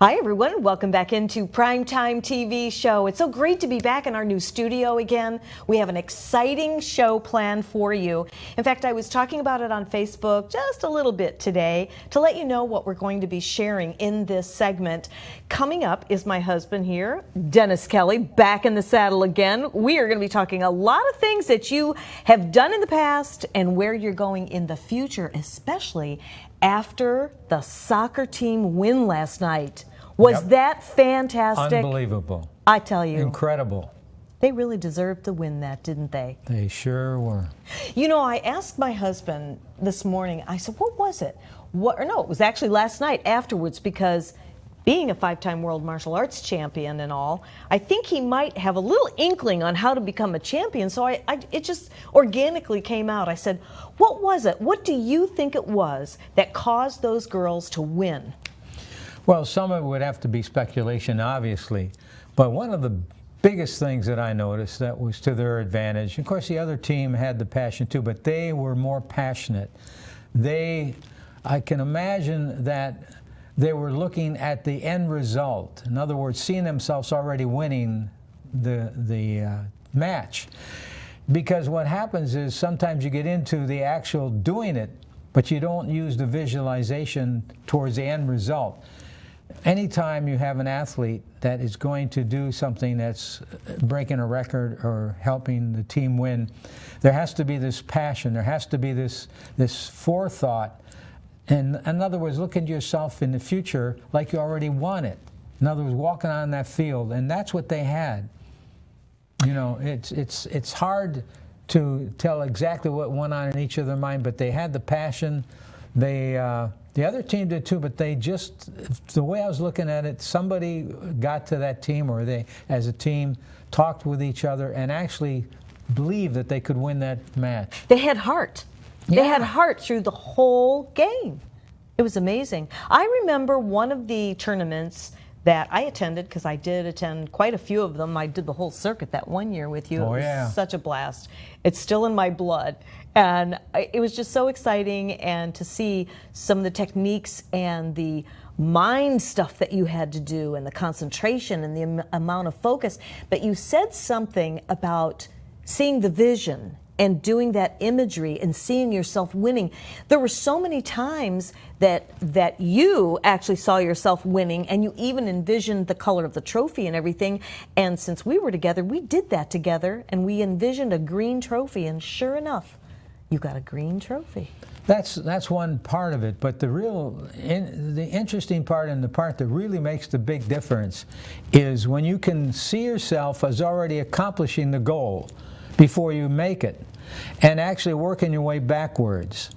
Hi everyone, welcome back into Primetime TV Show. It's so great to be back in our new studio again. We have an exciting show planned for you. In fact, I was talking about it on Facebook just a little bit today to let you know what we're going to be sharing in this segment. Coming up is my husband here, Dennis Kelly, back in the saddle again. We are going to be talking a lot of things that you have done in the past and where you're going in the future, especially after the soccer team win last night. Was that fantastic? Unbelievable. I tell you. Incredible. They really deserved to win that, didn't they? They sure were. You know, I asked my husband this morning, I said, what was it? It was actually last night afterwards, because being a 5-time world martial arts champion and all, I think he might have a little inkling on how to become a champion. So it just organically came out. I said, what was it? What do you think it was that caused those girls to win? Well, some of it would have to be speculation, obviously. But one of the biggest things that I noticed that was to their advantage, of course the other team had the passion too, but they were more passionate. I can imagine that they were looking at the end result. In other words, seeing themselves already winning the match. Because what happens is sometimes you get into the actual doing it, but you don't use the visualization towards the end result. Anytime you have an athlete that is going to do something that's breaking a record or helping the team win, there has to be this passion, there has to be this forethought. And in other words, look at yourself in the future like you already won it. In other words, walking on that field, and that's what they had. You know, it's hard to tell exactly what went on in each of their mind, but they had the passion. The other team did too, but they just, the way I was looking at it, somebody got to that team, or they, as a team, talked with each other and actually believed that they could win that match. They had heart. Yeah. They had heart through the whole game. It was amazing. I remember one of the tournaments that I attended, because I did attend quite a few of them. I did the whole circuit that one year with you. Oh, it yeah. was such a blast. It's still in my blood. And it was just so exciting, and to see some of the techniques and the mind stuff that you had to do, and the concentration and the amount of focus. But you said something about seeing the vision and doing that imagery and seeing yourself winning. There were so many times that you actually saw yourself winning, and you even envisioned the color of the trophy and everything. And since we were together, we did that together, and we envisioned a green trophy, and sure enough, you got a green trophy. That's one part of it, but the interesting part, and the part that really makes the big difference, is when you can see yourself as already accomplishing the goal before you make it, and actually working your way backwards.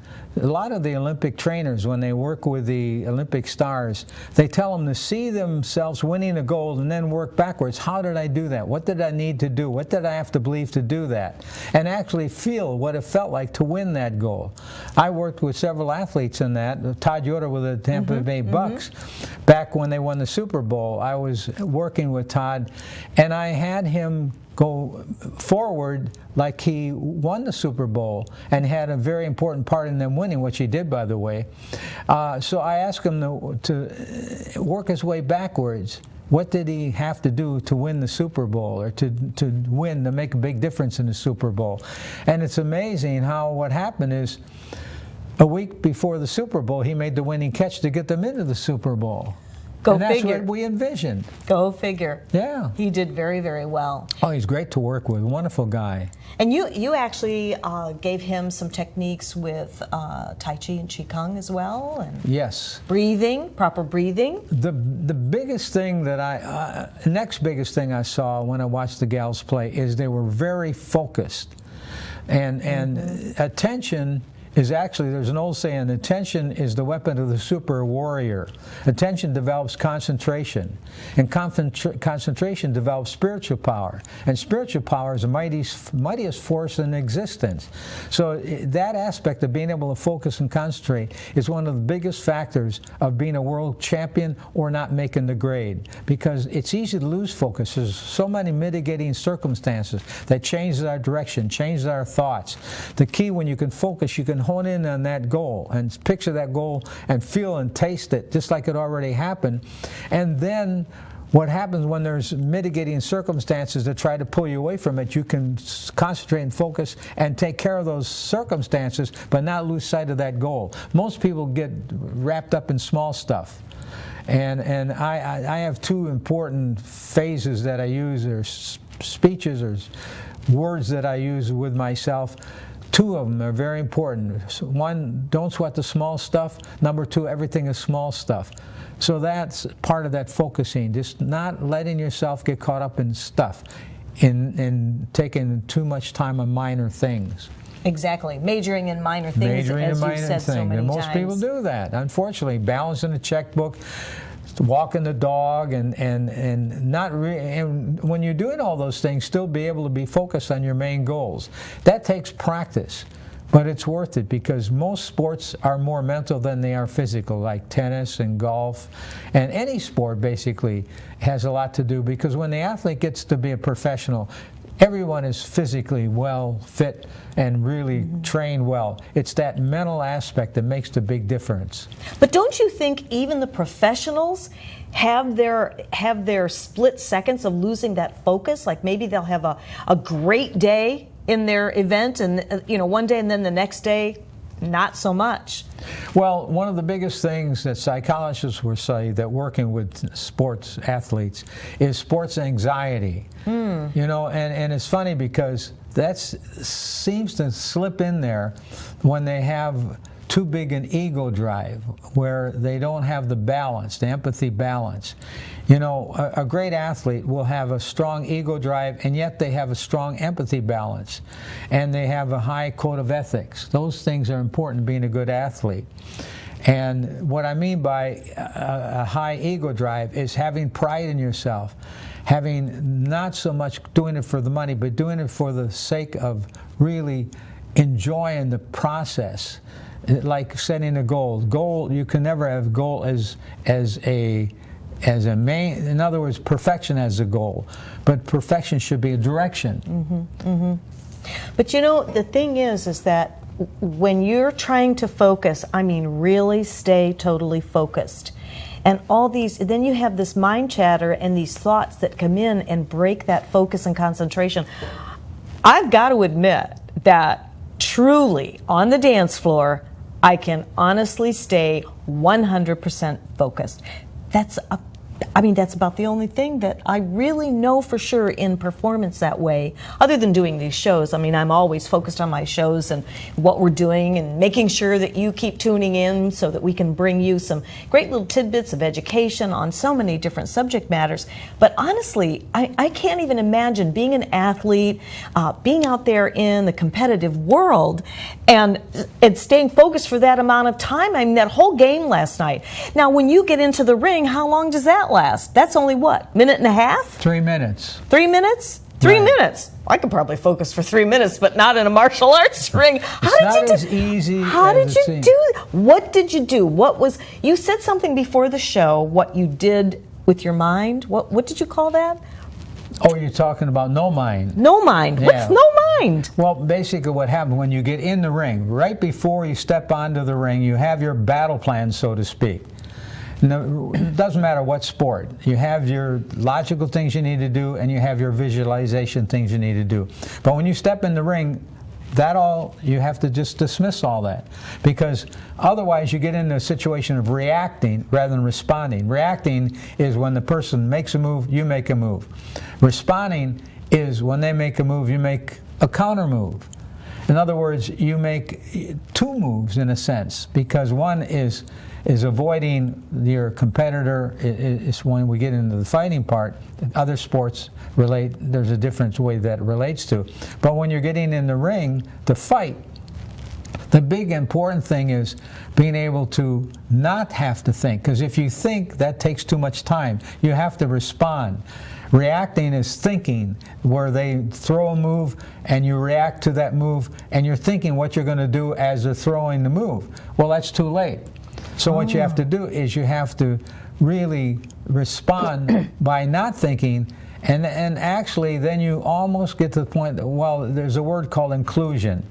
A lot of the Olympic trainers, when they work with the Olympic stars, they tell them to see themselves winning a gold and then work backwards. How did I do that? What did I need to do? What did I have to believe to do that? And actually feel what it felt like to win that goal. I worked with several athletes in that. Todd Yoder with the Tampa Bay Bucks. Back when they won the Super Bowl, I was working with Todd, and I had him go forward like he won the Super Bowl and had a very important part in them winning, which he did, by the way. So I asked him to work his way backwards. What did he have to do to win the Super Bowl, or to make a big difference in the Super Bowl? And it's amazing how what happened is, a week before the Super Bowl, he made the winning catch to get them into the Super Bowl. Go and figure. That's what we envisioned. Go figure. Yeah. He did very, very well. Oh, he's great to work with. Wonderful guy. And you actually gave him some techniques with Tai Chi and Qigong as well, and yes, breathing, proper breathing. The biggest thing that next biggest thing I saw when I watched the gals play is they were very focused, and attention is actually, there's an old saying, attention is the weapon of the super warrior. Attention develops concentration, and concentration develops spiritual power, and spiritual power is the mightiest force in existence. So that aspect of being able to focus and concentrate is one of the biggest factors of being a world champion or not making the grade, because it's easy to lose focus. There's so many mitigating circumstances that changes our direction, changes our thoughts. The key, when you can focus, you can hone in on that goal and picture that goal and feel and taste it just like it already happened. And then what happens when there's mitigating circumstances that try to pull you away from it, you can concentrate and focus and take care of those circumstances, but not lose sight of that goal. Most people get wrapped up in small stuff. And I have two important phases that I use, or speeches or words that I use with myself. Two of them are very important. One, don't sweat the small stuff. Number two, everything is small stuff. So that's part of that focusing, just not letting yourself get caught up in stuff, in taking too much time on minor things. Exactly. Majoring in minor things, Majoring as in you've minor said so things. many And most times. people do that, unfortunately. Balancing a checkbook, walking the dog, and when you're doing all those things, still be able to be focused on your main goals. That takes practice. But it's worth it, because most sports are more mental than they are physical, like tennis and golf. And any sport basically has a lot to do, because when the athlete gets to be a professional, everyone is physically well fit and really trained well. It's that mental aspect that makes the big difference. But don't you think even the professionals have their split seconds of losing that focus? Like maybe they'll have a great day in their event, and one day, and then the next day not so much. Well, one of the biggest things that psychologists will say that working with sports athletes is sports anxiety. And it's funny because that seems to slip in there when they have too big an ego drive, where they don't have the balance, the empathy balance. A great athlete will have a strong ego drive, and yet they have a strong empathy balance, and they have a high code of ethics. Those things are important being a good athlete. And what I mean by a high ego drive is having pride in yourself, having not so much doing it for the money, but doing it for the sake of really enjoying the process. Like setting a goal. You can never have goal as a main. In other words, perfection as a goal, but perfection should be a direction. But the thing is that when you're trying to focus, I mean, really stay totally focused, and all these, then you have this mind chatter and these thoughts that come in and break that focus and concentration. I've got to admit that truly on the dance floor, I can honestly stay 100% focused. That's about the only thing that I really know for sure in performance that way, other than doing these shows. I mean, I'm always focused on my shows and what we're doing and making sure that you keep tuning in so that we can bring you some great little tidbits of education on so many different subject matters. But honestly, I can't even imagine being an athlete, being out there in the competitive world and staying focused for that amount of time. I mean, that whole game last night. Now, when you get into the ring, how long does that last? That's only what, minute and a half? 3 minutes. 3 minutes? 3 Right. minutes. I could probably focus for 3 minutes, but not in a martial arts ring. It's not as easy How as did it you seems. do? What did you do? You said something before the show, what you did with your mind. What did you call that? Oh, you're talking about no mind. No mind. Yeah. What's no mind? Well, basically what happens when you get in the ring, right before you step onto the ring, you have your battle plan, so to speak. No, it doesn't matter what sport. You have your logical things you need to do, and you have your visualization things you need to do. But when you step in the ring, you have to just dismiss all that, because otherwise you get into a situation of reacting rather than responding. Reacting is when the person makes a move, you make a move. Responding is when they make a move, you make a counter move. In other words, you make two moves in a sense, because one is avoiding your competitor. Is when we get into the fighting part. Other sports there's a different way that it relates to. But when you're getting in the ring to fight, the big important thing is being able to not have to think, because if you think, that takes too much time. You have to respond. Reacting is thinking, where they throw a move and you react to that move, and you're thinking what you're going to do as they're throwing the move. Well, that's too late. So what you have to do is you have to really respond by not thinking, and actually then you almost get to the point that, well, there's a word called inclusion.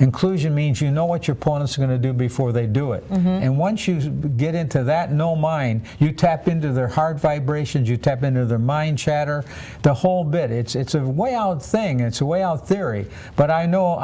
Inclusion means you know what your opponent's going to do before they do it. And once you get into that no mind, you tap into their heart vibrations, you tap into their mind chatter, the whole bit. It's a way out thing, it's a way out theory. But I know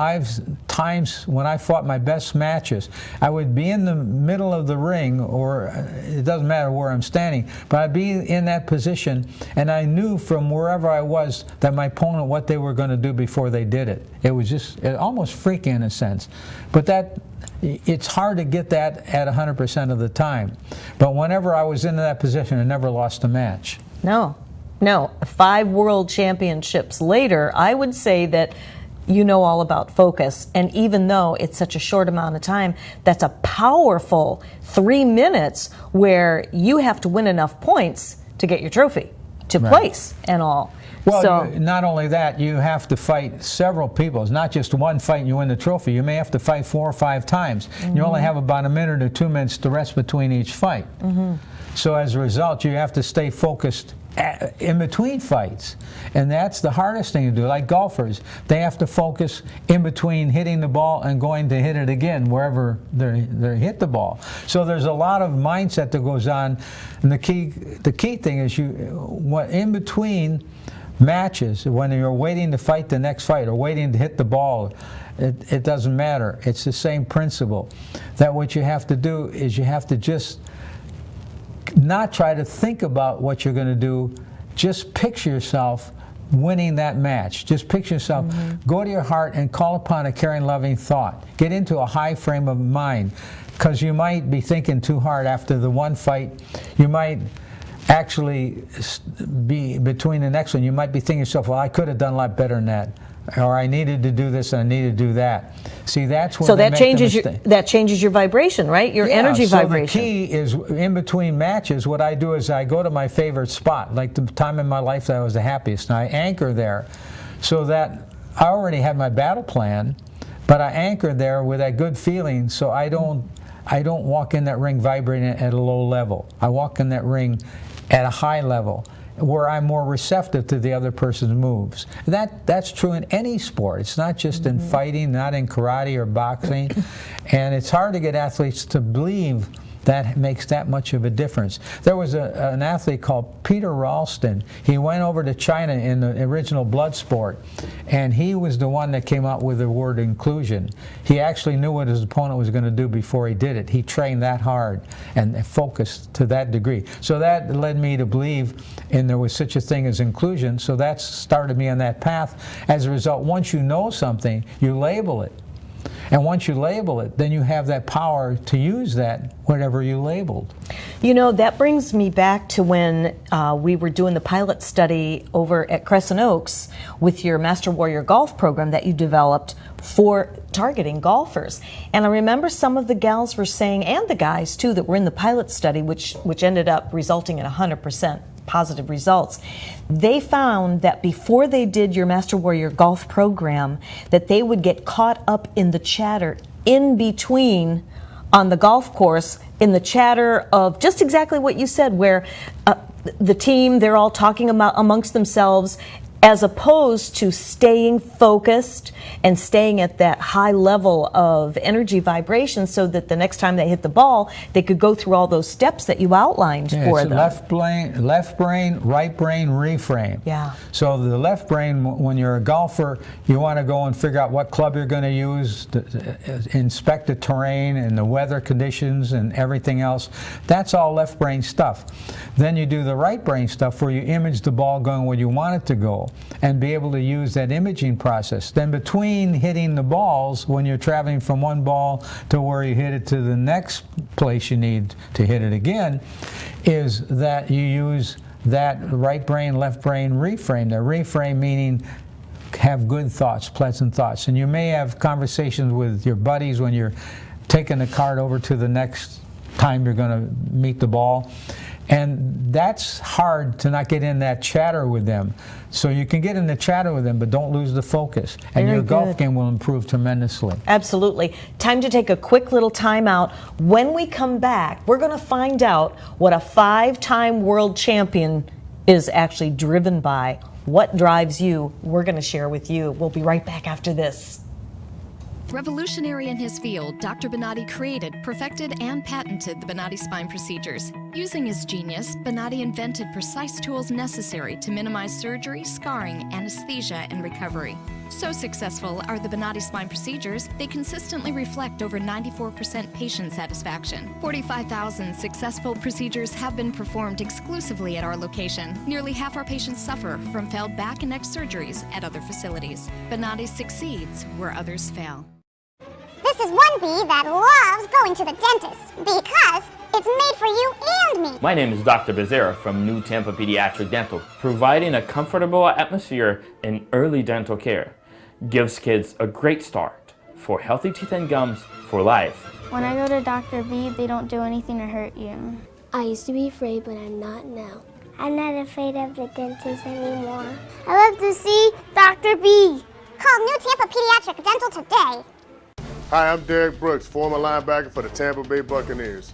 times when I fought my best matches, I would be in the middle of the ring, or it doesn't matter where I'm standing, but I'd be in that position, and I knew from wherever I was that my opponent, what they were going to do before they did it. It was just almost freaky in a sense. But it's hard to get that at 100% of the time. But whenever I was in that position, I never lost a match. No. 5 world championships later, I would say that you know all about focus. And even though it's such a short amount of time, that's a powerful 3 minutes where you have to win enough points to get your trophy, to place and all. Well, so, not only that, you have to fight several people. It's not just one fight and you win the trophy. You may have to fight 4 or 5 times. You only have about a minute or 2 minutes to rest between each fight. So as a result, you have to stay focused in between fights, and that's the hardest thing to do. Like golfers, they have to focus in between hitting the ball and going to hit it again wherever they hit the ball. So there's a lot of mindset that goes on, and the key thing is in between matches, when you're waiting to fight the next fight or waiting to hit the ball, it doesn't matter. It's the same principle. That what you have to do is you have to just not try to think about what you're going to do. Just picture yourself winning that match. Just picture yourself, go to your heart and call upon a caring, loving thought. Get into a high frame of mind, because you might be thinking too hard after the one fight. You might actually be between the next one. You might be thinking to yourself, well, I could have done a lot better than that, or I needed to do this and I needed to do that. See, that's where that changes your vibration, right? Your energy vibration. So the key is, in between matches, what I do is I go to my favorite spot, like the time in my life that I was the happiest, and I anchor there, so that I already have my battle plan, but I anchor there with that good feeling, so I don't walk in that ring vibrating at a low level. I walk in that ring at a high level, where I'm more receptive to the other person's moves. That's true in any sport. It's not just in fighting, not in karate or boxing. And it's hard to get athletes to believe that makes that much of a difference. There was an athlete called Peter Ralston. He went over to China in the original blood sport, and he was the one that came out with the word inclusion. He actually knew what his opponent was going to do before he did it. He trained that hard and focused to that degree. So that led me to believe there was such a thing as inclusion. So that started me on that path. As a result, once you know something, you label it. And once you label it, then you have that power to use that whatever you labeled. You know, that brings me back to when we were doing the pilot study over at Crescent Oaks with your Master Warrior Golf program that you developed for targeting golfers. And I remember some of the gals were saying, and the guys too, that were in the pilot study, which ended up resulting in 100% positive results. They found that before they did your Master Warrior Golf program, that they would get caught up in the chatter in between on the golf course, in the chatter of just exactly what you said, where the team, they're all talking about amongst themselves, as opposed to staying focused and staying at that high level of energy vibration, so that the next time they hit the ball, they could go through all those steps that you outlined for them. Left brain, right brain, reframe. Yeah. So the left brain, when you're a golfer, you want to go and figure out what club you're going to use, inspect the terrain and the weather conditions and everything else. That's all left brain stuff. Then you do the right brain stuff, where you image the ball going where you want it to go, and be able to use that imaging process. Then between hitting the balls, when you're traveling from one ball to where you hit it to the next place you need to hit it again, is that you use that right brain, left brain reframe. The reframe meaning have good thoughts, pleasant thoughts. And you may have conversations with your buddies when you're taking the cart over to the next time you're going to meet the ball. And that's hard to not get in that chatter with them. So you can get in the chatter with them, but don't lose the focus. And your golf game will improve tremendously. Absolutely. Time to take a quick little time out. When we come back, we're going to find out what a 5-time world champion is actually driven by. What drives you, we're going to share with you. We'll be right back after this. Revolutionary in his field, Dr. Bonatti created, perfected, and patented the Bonatti spine procedures. Using his genius, Bonatti invented precise tools necessary to minimize surgery, scarring, anesthesia, and recovery. So successful are the Bonatti spine procedures, they consistently reflect over 94% patient satisfaction. 45,000 successful procedures have been performed exclusively at our location. Nearly half our patients suffer from failed back and neck surgeries at other facilities. Bonatti succeeds where others fail. This is one bee that loves going to the dentist because it's made for you and me. My name is Dr. Becerra from New Tampa Pediatric Dental, providing a comfortable atmosphere in early dental care. Gives kids a great start for healthy teeth and gums for life. When I go to Dr. B, they don't do anything to hurt you. I used to be afraid, but I'm not now. I'm not afraid of the dentist anymore. I love to see Dr. B. Call New Tampa Pediatric Dental today. Hi, I'm Derek Brooks, former linebacker for the Tampa Bay Buccaneers.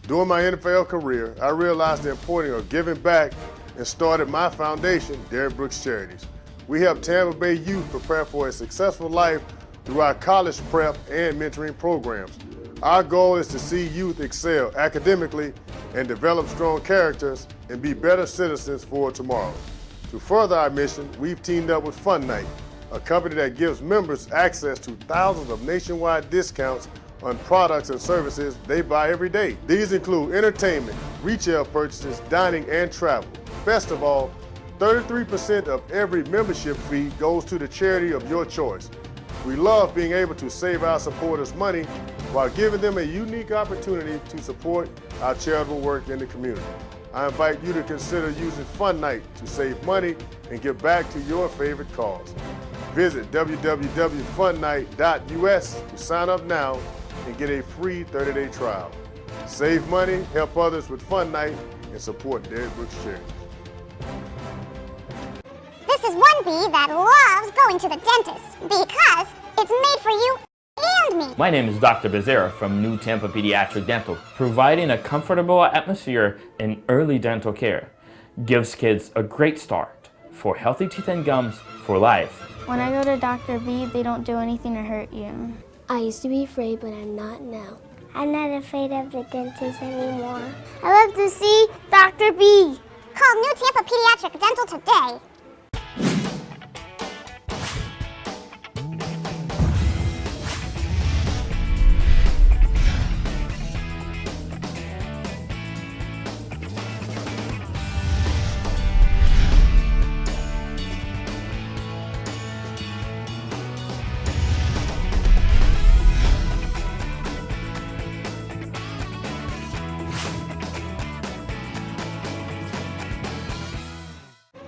During my NFL career, I realized the importance of giving back and started my foundation, Derek Brooks Charities. We help Tampa Bay youth prepare for a successful life through our college prep and mentoring programs. Our goal is to see youth excel academically and develop strong characters and be better citizens for tomorrow. To further our mission, we've teamed up with Fun Night, a company that gives members access to thousands of nationwide discounts on products and services they buy every day. These include entertainment, retail purchases, dining, and travel. Best of all, 33% of every membership fee goes to the charity of your choice. We love being able to save our supporters money while giving them a unique opportunity to support our charitable work in the community. I invite you to consider using Fun Night to save money and give back to your favorite cause. Visit www.funnight.us to sign up now and get a free 30-day trial. Save money, help others with Fun Night, and support Derek Brooks Charities. This is one bee that loves going to the dentist because it's made for you and me. My name is Dr. Becerra from New Tampa Pediatric Dental, providing a comfortable atmosphere in early dental care. Gives kids a great start for healthy teeth and gums for life. When I go to Dr. B, they don't do anything to hurt you. I used to be afraid, but I'm not now. I'm not afraid of the dentist anymore. I love to see Dr. B. Call New Tampa Pediatric Dental today.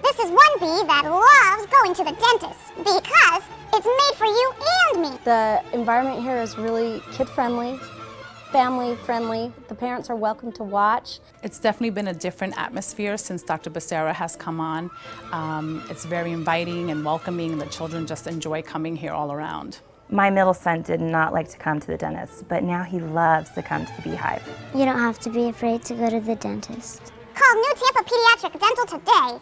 This is one bee that loves going to the dentist because it's made for you and me. The environment here is really kid-friendly, family-friendly. The parents are welcome to watch. It's definitely been a different atmosphere since Dr. Becerra has come on. It's very inviting and welcoming, and the children just enjoy coming here all around. My middle son did not like to come to the dentist, but now he loves to come to the Beehive. You don't have to be afraid to go to the dentist. Call New Tampa Pediatric Dental today.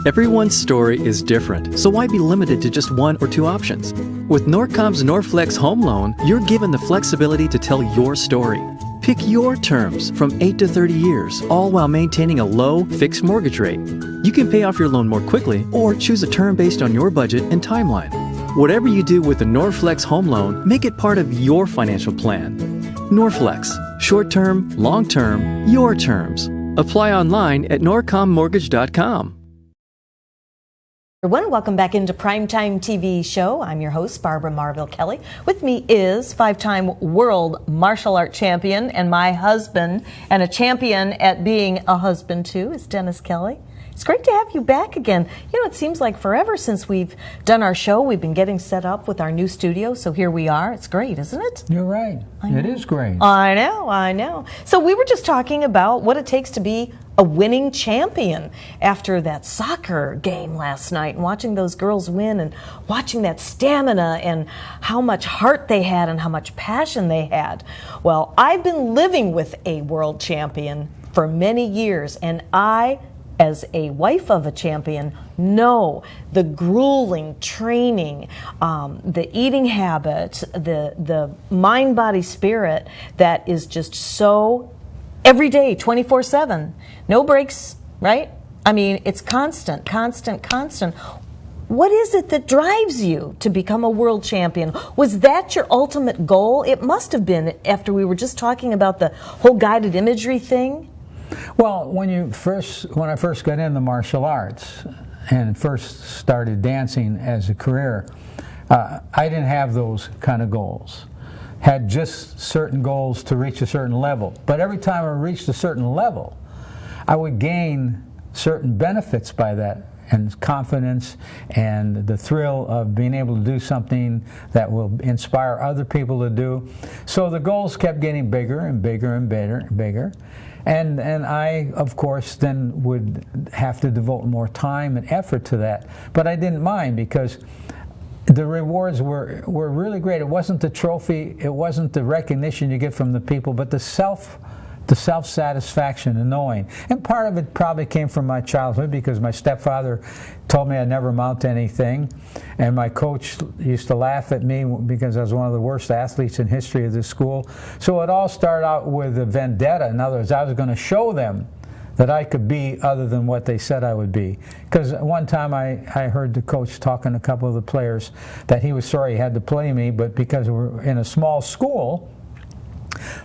Everyone's story is different, so why be limited to just one or two options? With Norcom's Norflex Home Loan, you're given the flexibility to tell your story. Pick your terms from 8 to 30 years, all while maintaining a low, fixed mortgage rate. You can pay off your loan more quickly or choose a term based on your budget and timeline. Whatever you do with the Norflex Home Loan, make it part of your financial plan. Norflex, short-term, long-term, your terms. Apply online at norcommortgage.com. Everyone, welcome back into Primetime TV Show. I'm your host, Barbara Marville Kelly. With me is five-time world martial art champion and my husband, and a champion at being a husband too, is Dennis Kelly. It's great to have you back again. You know, it seems like forever since we've done our show. We've been getting set up with our new studio, so here we are. It's great, isn't it? You're right. It is great. I know. So we were just talking about what it takes to be a winning champion after that soccer game last night, and watching those girls win and watching that stamina and how much heart they had and how much passion they had. Well, I've been living with a world champion for many years, and I as a wife of a champion, know the grueling training, the eating habits, the mind, body, spirit that is just so every day, 24/7, no breaks, right? I mean, it's constant, constant, constant. What is it that drives you to become a world champion? Was that your ultimate goal? It must have been, after we were just talking about the whole guided imagery thing. Well, when I first got into martial arts and first started dancing as a career, I didn't have those kind of goals. Had just certain goals to reach a certain level. But every time I reached a certain level, I would gain certain benefits by that, and confidence and the thrill of being able to do something that will inspire other people to do. So the goals kept getting bigger and bigger and bigger and bigger. And I, of course, then would have to devote more time and effort to that. But I didn't mind, because the rewards were really great. It wasn't the trophy, it wasn't the recognition you get from the people, but the self-satisfaction and knowing. And part of it probably came from my childhood, because my stepfather told me I'd never amount to anything, and my coach used to laugh at me because I was one of the worst athletes in history of the school. So it all started out with a vendetta. In other words, I was going to show them that I could be other than what they said I would be. Because one time I heard the coach talking to a couple of the players that he was sorry he had to play me, but because we were in a small school,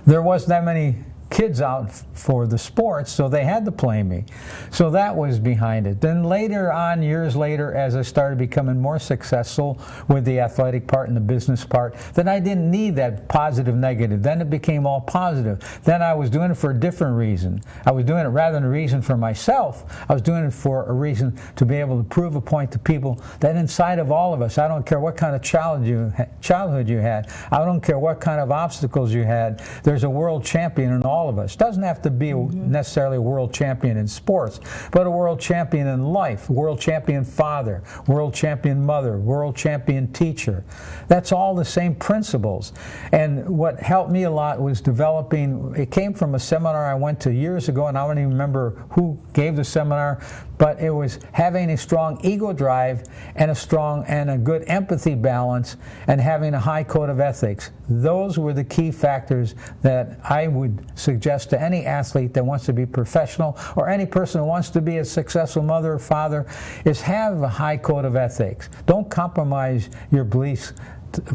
there wasn't that many kids out for the sports, so they had to play me. So that was behind it. Then later on, years later, as I started becoming more successful with the athletic part and the business part, then I didn't need that positive negative. Then it became all positive. Then I was doing it for a different reason. I was doing it rather than a reason for myself. I was doing it for a reason to be able to prove a point to people that inside of all of us, I don't care what kind of childhood you had, I don't care what kind of obstacles you had, there's a world champion in all of us. Doesn't have to be necessarily a world champion in sports, but a world champion in life, world champion father, world champion mother, world champion teacher. That's all the same principles. And what helped me a lot was developing, it came from a seminar I went to years ago, and I don't even remember who gave the seminar, but it was having a strong ego drive and a strong and a good empathy balance, and having a high code of ethics. Those were the key factors that I would suggest to any athlete that wants to be professional, or any person who wants to be a successful mother or father, is have a high code of ethics. Don't compromise your beliefs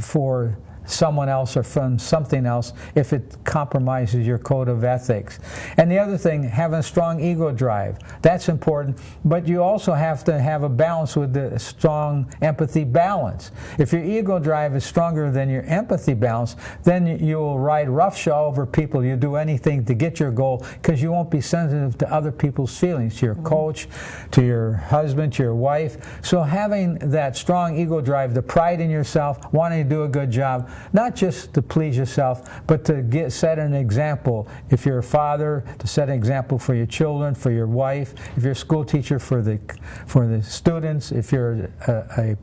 for someone else or from something else if it compromises your code of ethics. And the other thing, having a strong ego drive. That's important, but you also have to have a balance with the strong empathy balance. If your ego drive is stronger than your empathy balance, then you will ride roughshod over people. You'll do anything to get your goal, because you won't be sensitive to other people's feelings, to your coach, to your husband, to your wife. So having that strong ego drive, the pride in yourself, wanting to do a good job, not just to please yourself, but to set an example. If you're a father, to set an example for your children, for your wife. If you're a school teacher, for the students. If you're a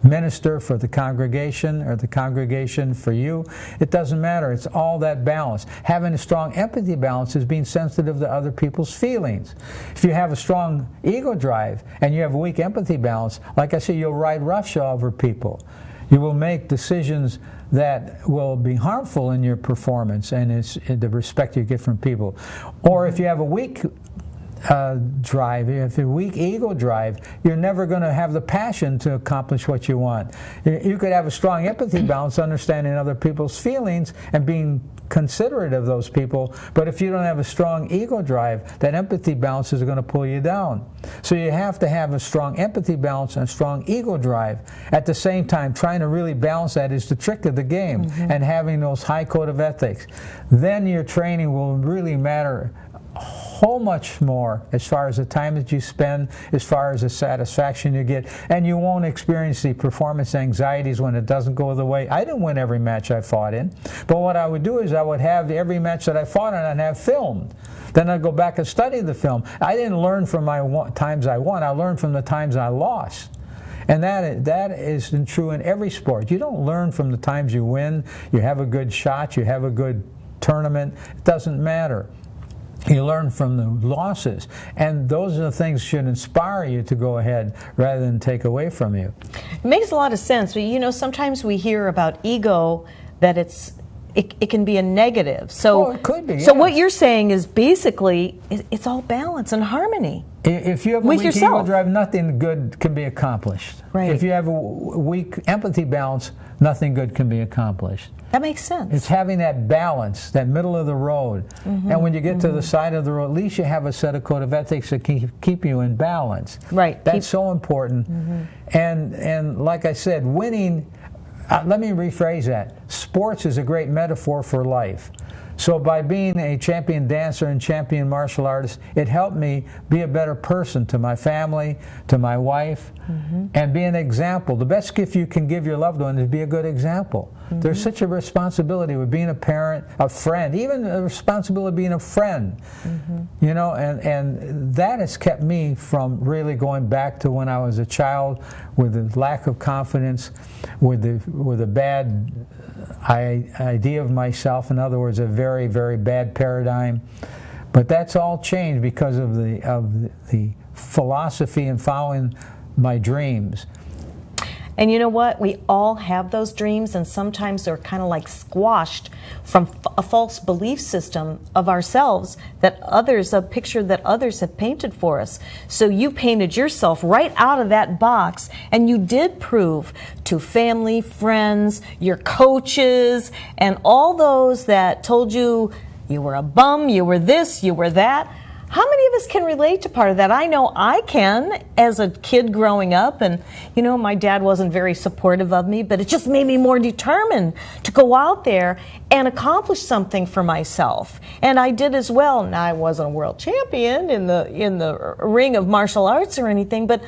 minister, for the congregation, or the congregation for you. It doesn't matter. It's all that balance. Having a strong empathy balance is being sensitive to other people's feelings. If you have a strong ego drive and you have a weak empathy balance, like I say, you'll ride roughshod over people. You will make decisions that will be harmful in your performance and the respect you get from people. Or if you have a weak drive, if a weak ego drive, you're never going to have the passion to accomplish what you want. You could have a strong empathy balance, understanding other people's feelings and being considerate of those people, but if you don't have a strong ego drive, that empathy balance is going to pull you down. So you have to have a strong empathy balance and a strong ego drive. At the same time, trying to really balance that is the trick of the game, and having those high code of ethics. Then your training will really matter whole much more as far as the time that you spend, as far as the satisfaction you get, and you won't experience the performance anxieties when it doesn't go the way. I didn't win every match I fought in, but what I would do is I would have every match that I fought in and have filmed. Then I'd go back and study the film. I didn't learn from my times I won, I learned from the times I lost. And that is true in every sport. You don't learn from the times you win, you have a good shot, you have a good tournament, it doesn't matter. You learn from the losses, and those are the things that should inspire you to go ahead rather than take away from you. It makes a lot of sense, but you know, sometimes we hear about ego that it can be a negative. So it could be. So what you're saying is basically it's all balance and harmony. If you have a with weak yourself. ego drive, nothing good can be accomplished. Right. If you have a weak empathy balance, nothing good can be accomplished. That makes sense. It's having that balance, that middle of the road. And when you get to the side of the road, at least you have a set of code of ethics that keep you in balance. Right. That's so important. And like I said, winning, let me rephrase that. Sports is a great metaphor for life. So by being a champion dancer and champion martial artist, it helped me be a better person to my family, to my wife, and be an example. The best gift you can give your loved one is be a good example. There's such a responsibility with being a parent, a friend, even a responsibility of being a friend. You know, and that has kept me from really going back to when I was a child with a lack of confidence, with a bad idea of myself. In other words, a very, very bad paradigm. But that's all changed because of the philosophy and following my dreams. And you know what? We all have those dreams, and sometimes they're kind of like squashed from a false belief system of ourselves that a picture that others have painted for us. So you painted yourself right out of that box, and you did prove to family, friends, your coaches, and all those that told you you were a bum, you were this, you were that. How many of us can relate to part of that? I know I can as a kid growing up, and you know, my dad wasn't very supportive of me, but it just made me more determined to go out there and accomplish something for myself. And I did as well. Now, I wasn't a world champion in the ring of martial arts or anything, but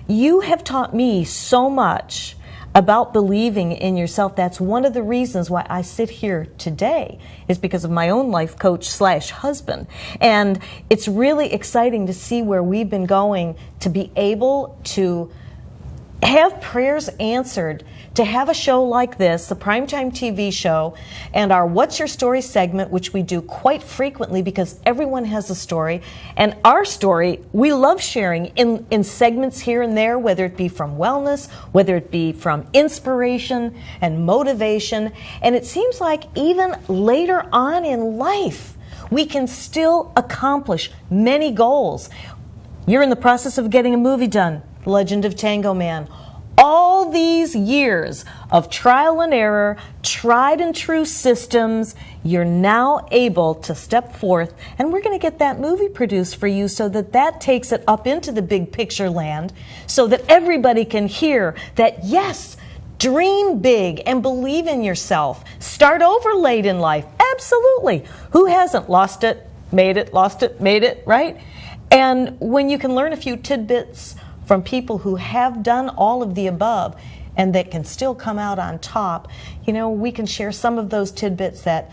you have taught me so much about believing in yourself. That's one of the reasons why I sit here today, is because of my own life coach / husband. And it's really exciting to see where we've been going, to be able to have prayers answered, to have a show like this, the Primetime TV show, and our What's Your Story segment, which we do quite frequently because everyone has a story. And our story, we love sharing in segments here and there, whether it be from wellness, whether it be from inspiration and motivation. And it seems like even later on in life, we can still accomplish many goals. You're in the process of getting a movie done, Legend of Tango Man. All these years of trial and error, tried and true systems, you're now able to step forth, and we're going to get that movie produced for you so that takes it up into the big picture land, so that everybody can hear that, yes, dream big and believe in yourself. Start over late in life. Absolutely. Who hasn't lost it, made it, right? And when you can learn a few tidbits from people who have done all of the above and that can still come out on top, you know, we can share some of those tidbits that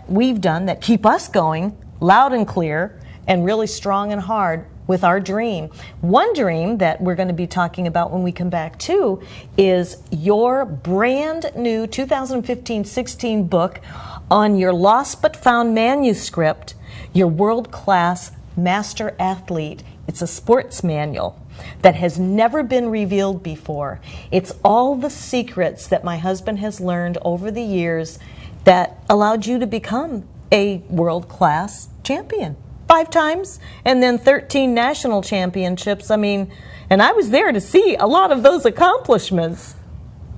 we've done that keep us going loud and clear and really strong and hard with our dream. One dream that we're going to be talking about when we come back too is your brand new 2015-16 book on your lost but found manuscript, your world-class master athlete. It's a sports manual that has never been revealed before. It's all the secrets that my husband has learned over the years that allowed you to become a world-class champion 5 times, and then 13 national championships. I mean, and I was there to see a lot of those accomplishments.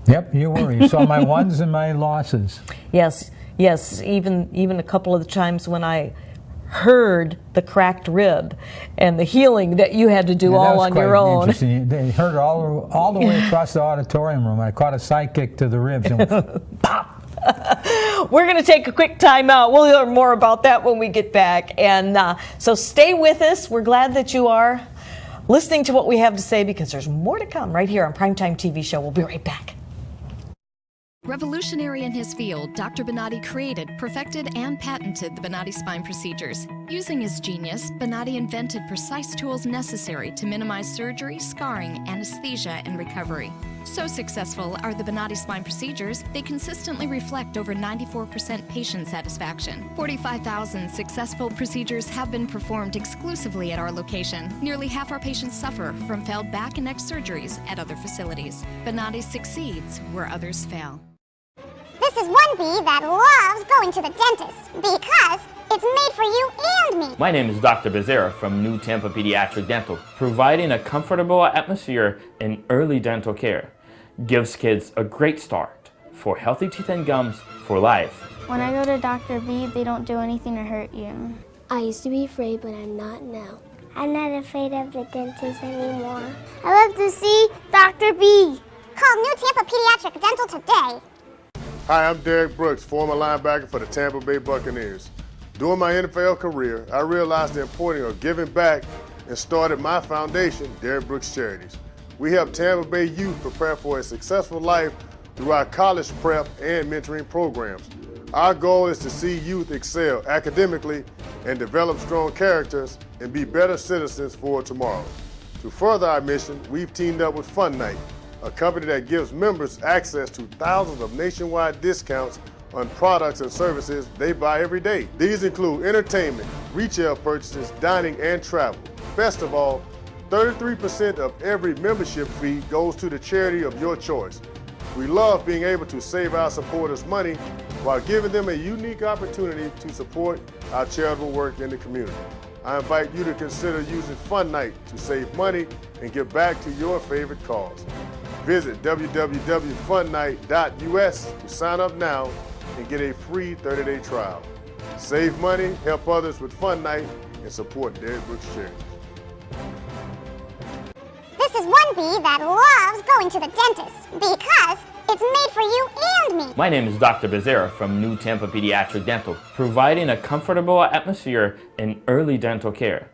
Yep, you were. You saw my wins and my losses. Yes, even a couple of the times when I heard the cracked rib and the healing that you had to do all on your own. They heard it all the way across the auditorium room. I caught a sidekick to the ribs and went, pop. We're going to take a quick time out. We'll learn more about that when we get back. And so stay with us. We're glad that you are listening to what we have to say, because there's more to come right here on Primetime TV Show. We'll be right back. Revolutionary in his field, Dr. Bonatti created, perfected, and patented the Bonatti spine procedures. Using his genius, Bonatti invented precise tools necessary to minimize surgery, scarring, anesthesia, and recovery. So successful are the Bonati spine procedures, they consistently reflect over 94% patient satisfaction. 45,000 successful procedures have been performed exclusively at our location. Nearly half our patients suffer from failed back and neck surgeries at other facilities. Bonati succeeds where others fail. This is one bee that loves going to the dentist because it's made for you and me. My name is Dr. Becerra from New Tampa Pediatric Dental, providing a comfortable atmosphere in early dental care. Gives kids a great start for healthy teeth and gums for life. When I go to Dr. B, they don't do anything to hurt you. I used to be afraid, but I'm not now. I'm not afraid of the dentist anymore. I love to see Dr. B. Call New Tampa Pediatric Dental today. Hi, I'm Derek Brooks, former linebacker for the Tampa Bay Buccaneers. During my NFL career, I realized the importance of giving back and started my foundation, Derek Brooks Charities. We help Tampa Bay youth prepare for a successful life through our college prep and mentoring programs. Our goal is to see youth excel academically and develop strong characters and be better citizens for tomorrow. To further our mission, we've teamed up with Fun Night, a company that gives members access to thousands of nationwide discounts on products and services they buy every day. These include entertainment, retail purchases, dining, and travel. Best of all, 33% of every membership fee goes to the charity of your choice. We love being able to save our supporters money while giving them a unique opportunity to support our charitable work in the community. I invite you to consider using Fun Night to save money and give back to your favorite cause. Visit www.funnight.us to sign up now and get a free 30-day trial. Save money, help others with Fun Night, and support Derek Brooks Charities. This is one bee that loves going to the dentist because it's made for you and me. My name is Dr. Becerra from New Tampa Pediatric Dental, providing a comfortable atmosphere in early dental care.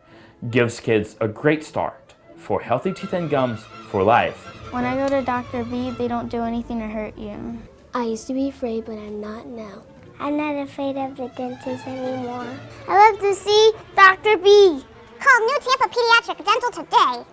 Gives kids a great start for healthy teeth and gums for life. When I go to Dr. B, they don't do anything to hurt you. I used to be afraid, but I'm not now. I'm not afraid of the dentist anymore. I love to see Dr. B. Call New Tampa Pediatric Dental today.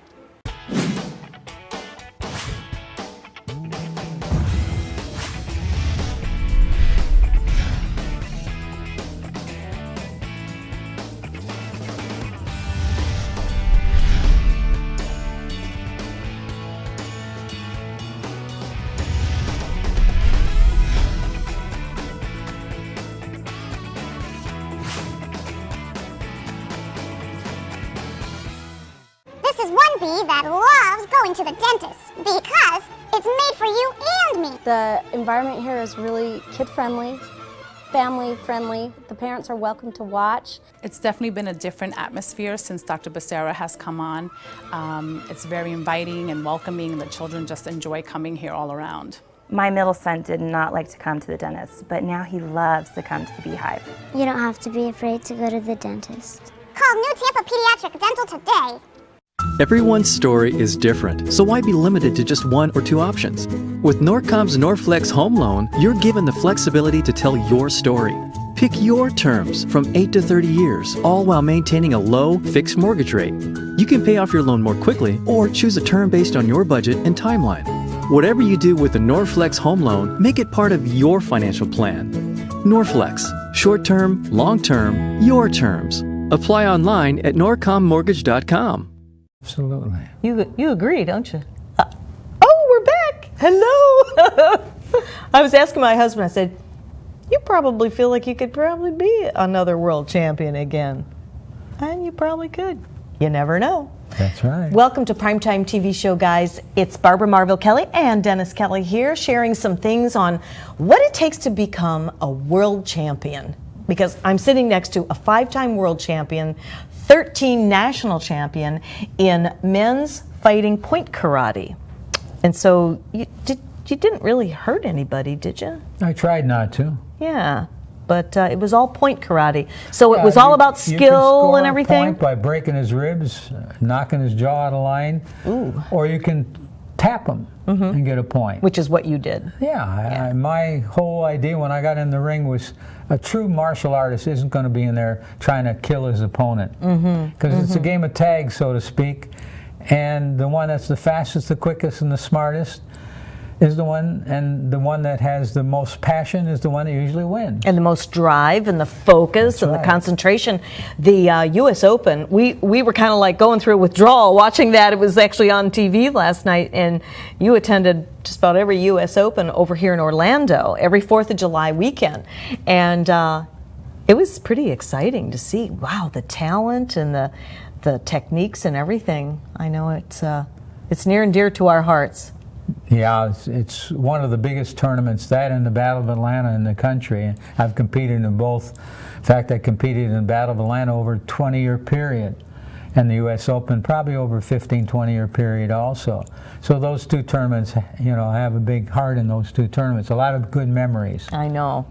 This is one bee that loves going to the dentist because it's made for you and me. The environment here is really kid-friendly, family-friendly. The parents are welcome to watch. It's definitely been a different atmosphere since Dr. Becerra has come on. It's very inviting and welcoming, and the children just enjoy coming here all around. My middle son did not like to come to the dentist, but now he loves to come to the Beehive. You don't have to be afraid to go to the dentist. Call New Tampa Pediatric Dental today. Everyone's story is different, so why be limited to just one or two options? With Norcom's Norflex Home Loan, you're given the flexibility to tell your story. Pick your terms from 8 to 30 years, all while maintaining a low, fixed mortgage rate. You can pay off your loan more quickly or choose a term based on your budget and timeline. Whatever you do with the Norflex Home Loan, make it part of your financial plan. Norflex, short-term, long-term, your terms. Apply online at norcommortgage.com. Absolutely. You agree, don't you? Oh, we're back. Hello. I was asking my husband, I said, you probably feel like you could probably be another world champion again. And you probably could. You never know. That's right. Welcome to Primetime TV Show, guys. It's Barbara Marville Kelly and Dennis Kelly here, sharing some things on what it takes to become a world champion. Because I'm sitting next to a 5-time world champion, 13 national champion in men's fighting point karate. And so you didn't really hurt anybody, did you? I tried not to. Yeah, but it was all point karate. So it was all about skill and everything? You can score a point by breaking his ribs, knocking his jaw out of line. Ooh. Or you can tap him and get a point. Which is what you did. Yeah, my whole idea when I got in the ring was a true martial artist isn't going to be in there trying to kill his opponent. Because it's a game of tag, so to speak. And the one that's the fastest, the quickest, and the smartest is the one, and the one that has the most passion is the one that usually wins. And the most drive and the focus and the concentration. The U.S. Open, we were kind of like going through a withdrawal watching that. It was actually on TV last night, and you attended just about every U.S. Open over here in Orlando, every 4th of July weekend. And it was pretty exciting to see, wow, the talent and the techniques and everything. I know it's near and dear to our hearts. Yeah, it's one of the biggest tournaments, that and the Battle of Atlanta in the country. I've competed in both. In fact, I competed in the Battle of Atlanta over a 20-year period, and the U.S. Open probably over a 15, 20-year period also. So those two tournaments, you know, I have a big heart in those two tournaments. A lot of good memories. I know.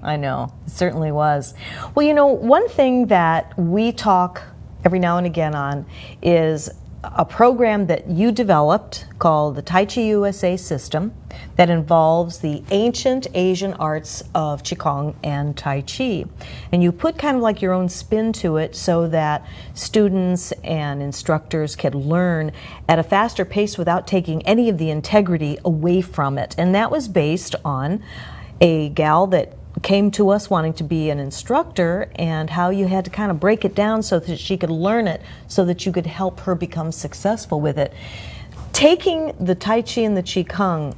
It certainly was. Well, you know, one thing that we talk every now and again on is a program that you developed called the Tai Chi USA system that involves the ancient Asian arts of Qigong and Tai Chi. And you put kind of like your own spin to it so that students and instructors could learn at a faster pace without taking any of the integrity away from it. And that was based on a gal that came to us wanting to be an instructor, and how you had to kind of break it down so that she could learn it so that you could help her become successful with it. Taking the Tai Chi and the Qigong,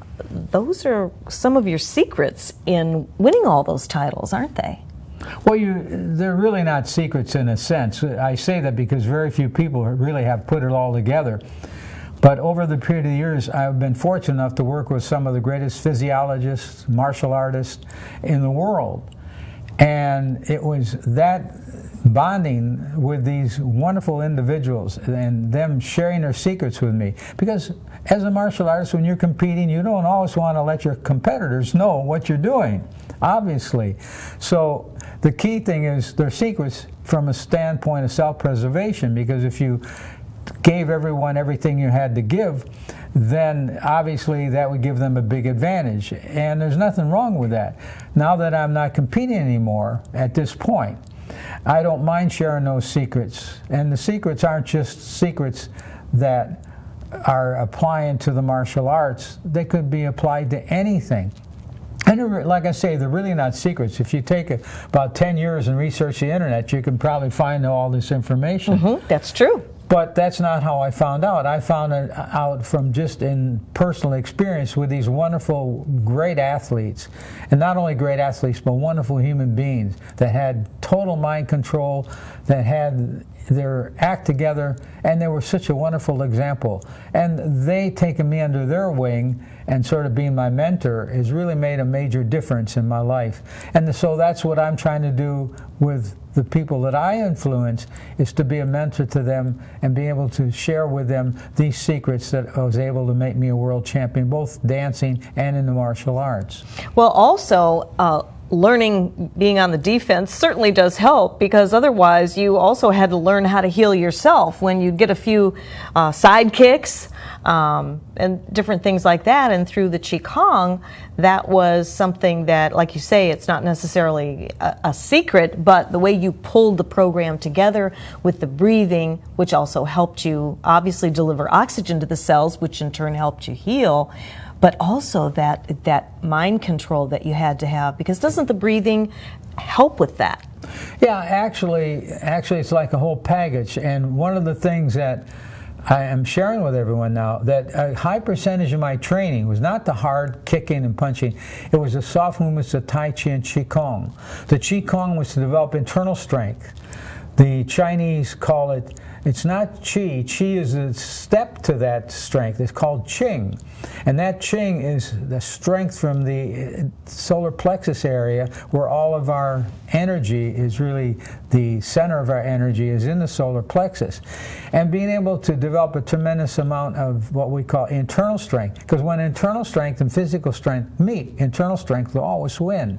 those are some of your secrets in winning all those titles, aren't they? Well, they're really not secrets in a sense. I say that because very few people really have put it all together. But over the period of years, I've been fortunate enough to work with some of the greatest physiologists, martial artists in the world. And it was that bonding with these wonderful individuals and them sharing their secrets with me. Because as a martial artist, when you're competing, you don't always want to let your competitors know what you're doing, obviously. So the key thing is their secrets from a standpoint of self-preservation, because if you gave everyone everything you had to give, then obviously that would give them a big advantage. And there's nothing wrong with that. Now that I'm not competing anymore at this point, I don't mind sharing those secrets. And the secrets aren't just secrets that are applying to the martial arts. They could be applied to anything. And like I say, they're really not secrets. If you take about 10 years and research the internet, you can probably find all this information. Mm-hmm, that's true. But that's not how I found out. I found it out from just in personal experience with these wonderful, great athletes. And not only great athletes, but wonderful human beings that had total mind control, that had their act together, and they were such a wonderful example. And they taking me under their wing and sort of being my mentor has really made a major difference in my life. And so that's what I'm trying to do with the people that I influence, is to be a mentor to them and be able to share with them these secrets that was able to make me a world champion, both dancing and in the martial arts. Well, also, learning being on the defense certainly does help, because otherwise you also had to learn how to heal yourself when you'd get a few side kicks and different things like that. And through the Qigong, that was something that, like you say, it's not necessarily a secret, but the way you pulled the program together with the breathing, which also helped you obviously deliver oxygen to the cells, which in turn helped you heal, but also that mind control that you had to have, because doesn't the breathing help with that? Yeah, actually it's like a whole package. And one of the things that I am sharing with everyone now, that a high percentage of my training was not the hard kicking and punching. It was the soft movements of Tai Chi and Qigong. The Qigong was to develop internal strength. The Chinese call it, it's not Qi. Qi is a step to that strength. It's called Qing. And that Qing is the strength from the solar plexus area, where all of our energy is really, the center of our energy is in the solar plexus. And being able to develop a tremendous amount of what we call internal strength. Because when internal strength and physical strength meet, internal strength will always win.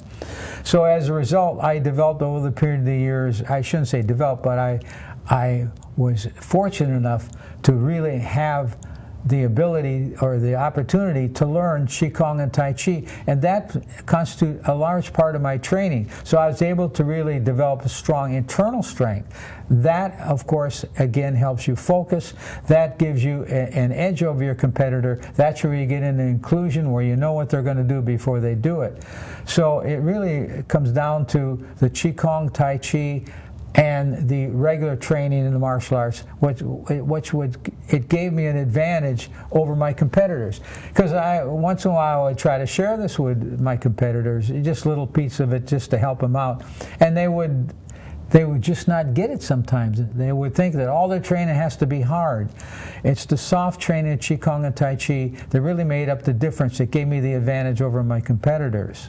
So as a result, I developed over the period of the years, I shouldn't say developed, but I was fortunate enough to really have the ability or the opportunity to learn Qigong and Tai Chi, and that constitutes a large part of my training. So I was able to really develop a strong internal strength. That, of course, again helps you focus. That gives you an edge over your competitor. That's where you get into inclusion, where you know what they're going to do before they do it. So it really comes down to the Qigong, Tai Chi, and the regular training in the martial arts, it gave me an advantage over my competitors. Because once in a while I would try to share this with my competitors, just little piece of it just to help them out, and they would just not get it sometimes. They would think that all their training has to be hard. It's the soft training of Qigong and Tai Chi that really made up the difference. It gave me the advantage over my competitors.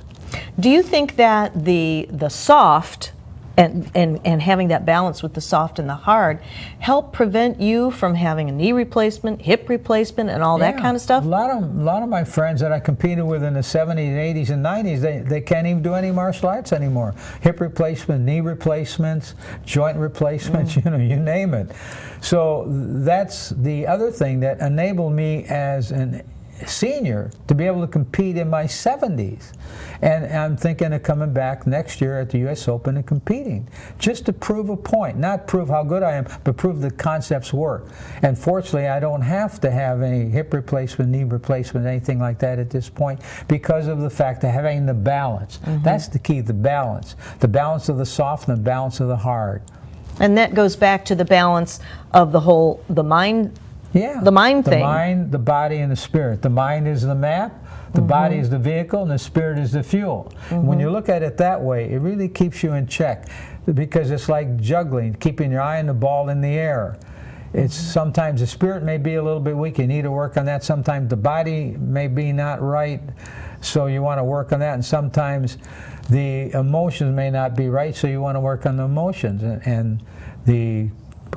Do you think that the soft and having that balance with the soft and the hard help prevent you from having a knee replacement, hip replacement, and all that kind of stuff? A lot of my friends that I competed with in the 70s, 80s, and 90s, they can't even do any martial arts anymore. Hip replacement, knee replacements, joint replacements, you name it. So that's the other thing that enabled me as a senior to be able to compete in my 70s. And I'm thinking of coming back next year at the U.S. Open and competing, just to prove a point, not prove how good I am, but prove the concepts work. And fortunately, I don't have to have any hip replacement, knee replacement, anything like that at this point, because of the fact of having the balance. That's the key, the balance of the soft and the balance of the hard. And that goes back to the balance of the mind. Yeah, the mind thing. The mind, the body, and the spirit. The mind is the map, the body is the vehicle, and the spirit is the fuel. When you look at it that way, it really keeps you in check, because it's like juggling, keeping your eye on the ball in the air. It's sometimes the spirit may be a little bit weak, you need to work on that. Sometimes the body may be not right, so you want to work on that. And sometimes the emotions may not be right, so you want to work on the emotions. And the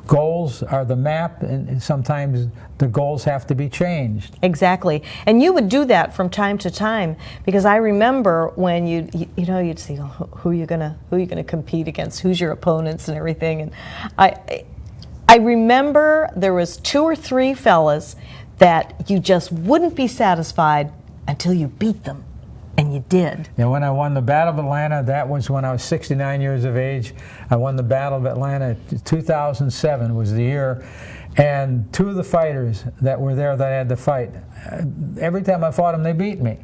goals are the map, and sometimes the goals have to be changed. Exactly. And you would do that from time to time, because I remember when you'd see who you're gonna compete against, who's your opponents and everything. And I remember there was 2 or 3 fellas that you just wouldn't be satisfied until you beat them. And you did. And when I won the Battle of Atlanta, that was when I was 69 years of age. I won the Battle of Atlanta. 2007 was the year. And 2 of the fighters that were there that I had to fight, every time I fought them, they beat me.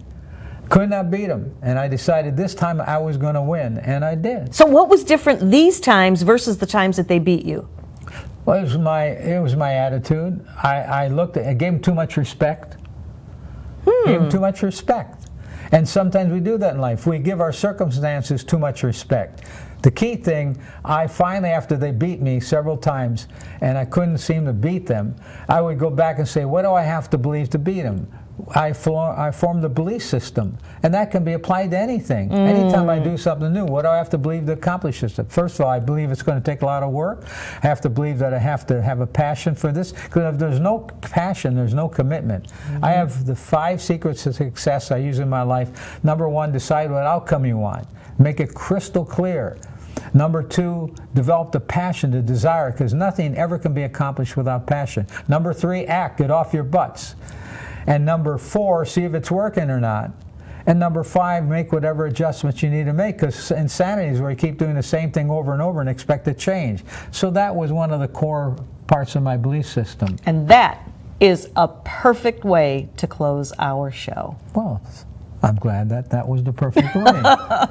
Could not beat them. And I decided this time I was going to win, and I did. So what was different these times versus the times that they beat you? Well, it was my attitude. I gave them too much respect. Gave them too much respect. And sometimes we do that in life. We give our circumstances too much respect. The key thing, I finally, after they beat me several times, and I couldn't seem to beat them, I would go back and say, what do I have to believe to beat them? I formed a belief system, and that can be applied to anything. Anytime I do something new, what do I have to believe to accomplish this? First of all, I believe it's going to take a lot of work. I have to believe that I have to have a passion for this, because if there's no passion, there's no commitment. I have the 5 secrets of success I use in my life. Number 1, decide what outcome you want. Make it crystal clear. Number 2, develop the passion, the desire, because nothing ever can be accomplished without passion. Number 3, act, get off your butts. And number 4, see if it's working or not. And number 5, make whatever adjustments you need to make, because insanity is where you keep doing the same thing over and over and expect to change. So that was one of the core parts of my belief system. And that is a perfect way to close our show. Well, I'm glad that was the perfect way.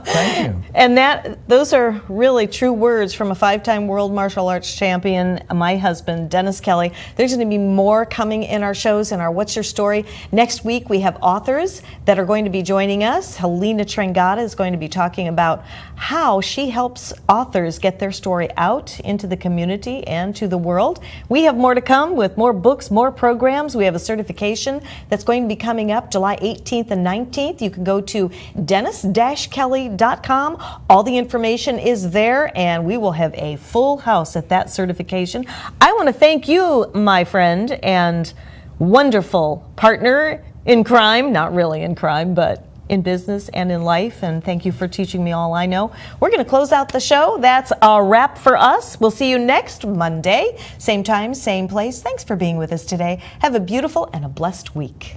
Thank you. And those are really true words from a 5-time world martial arts champion, my husband, Dennis Kelly. There's going to be more coming in our shows and our What's Your Story. Next week we have authors that are going to be joining us. Helena Trengata is going to be talking about how she helps authors get their story out into the community and to the world. We have more to come with more books, more programs. We have a certification that's going to be coming up July 18th and 19th. You can go to dennis-kelly.com. All the information is there, and we will have a full house at that certification. I want to thank you, my friend and wonderful partner in crime, not really in crime, but in business and in life, and thank you for teaching me all I know. We're going to close out the show. That's a wrap for us. We'll see you next Monday, same time, same place. Thanks for being with us today. Have a beautiful and a blessed week.